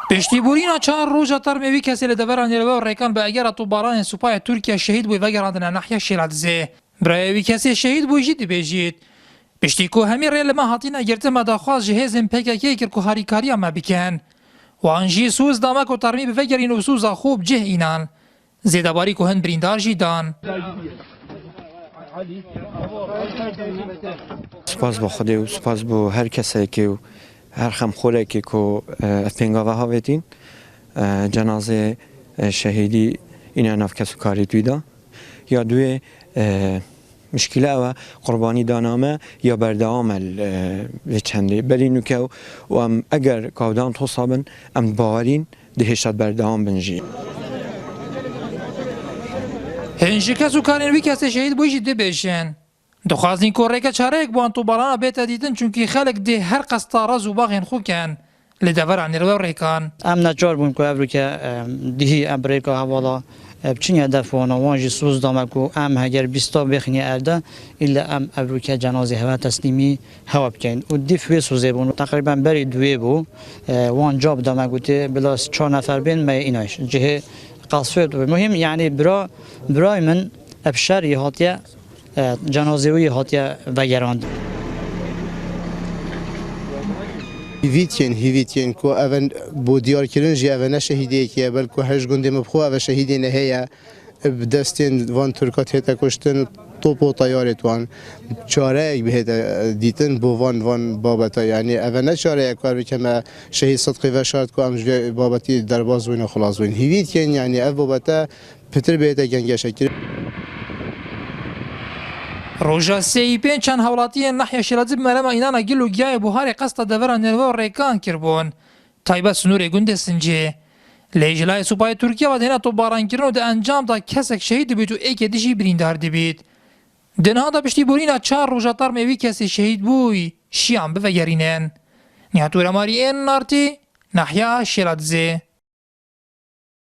پشتیبورینا چهار روزا ترموی کسی لدوران نلوا ریکان به اگر توباران سپاه ترکیه شهید بوی وگراندن ناحیه شیرازه. برای کسی شهید بوی جدی بجید. پشتی کو همی ریل ما هاتینا گرته مداخواست جهازم پککی کرد که هریکاری ما بکن. و آنجی سوز دامه کو ترمی به وگرین و سوزا خوب جه اینان. زیداباری کو هن بریندار جیدان. سپاس با خودی و سپاس با هر کسی که هر خمخوره که افنگاوه ها ویدین جنازه شهیدی این ناف کسو کاری دویدا یا دوی مشکله و قربانی دانامه یا بردامل و چنده بلی نوکه و اگر کودان تصابن ام باورین دهشت بردام بنجی هنجی کسو کارین وی کسی شهید بویشی ده بشن دخوازین کوره که چارک بوان تو بالانا بیت دیدن چونکی خلق ده هر قصتارا زوباغین خوب کن لدور عن رو ریکان ام نجار بون که ابرو که دهی ابریکا حوالا بچینی هدف وانجی سوز دامکو ام هگر بیستا بخنی ارده الا ام ابرو که جنازه هوا تسلیمی هوا بکن و دیف وی سوزه بون تقریبا بری دوی بو وان جاب دامکو ته بلاس 4 نفر بین ما ایناش جه قصفت مهم يعني برای من ابشار هاتیا جنازه‌وی هاتیا وگراند. هیویتین کو اون بودیار کردن جی اون شهیدی که بل کو هش گنده مبخو اون شهیدی نهیا بدستین وان ترکات هتا کشتن توپ و طیارت وان چاره بهت دیتن بو وان بابتا یعنی اون چاره کار بکم شهید صدقی و شرط کو ام بابتی درباز وین خلاص وین هیویتین یعنی اف بابتا پتر بهت گنگش کرد روجا سیپین چند حوالاتی ناحیه شیرازی بمرما اینانا گلو گیای بوهاری قصد دوران نلوا ریکان کربون تایبه سنور گنده سنجه لیجلای سپاه ترکیه و دینا تو باران کرنو ده انجام دا کسک شهید بیتو ایک دیشی بریندار دبید دنها دا پشتی بورینا 4 روزا ترموی کسی شهید بوی شیام بوگرینن نیاتور ماری این نارتی ناحیه شیرازی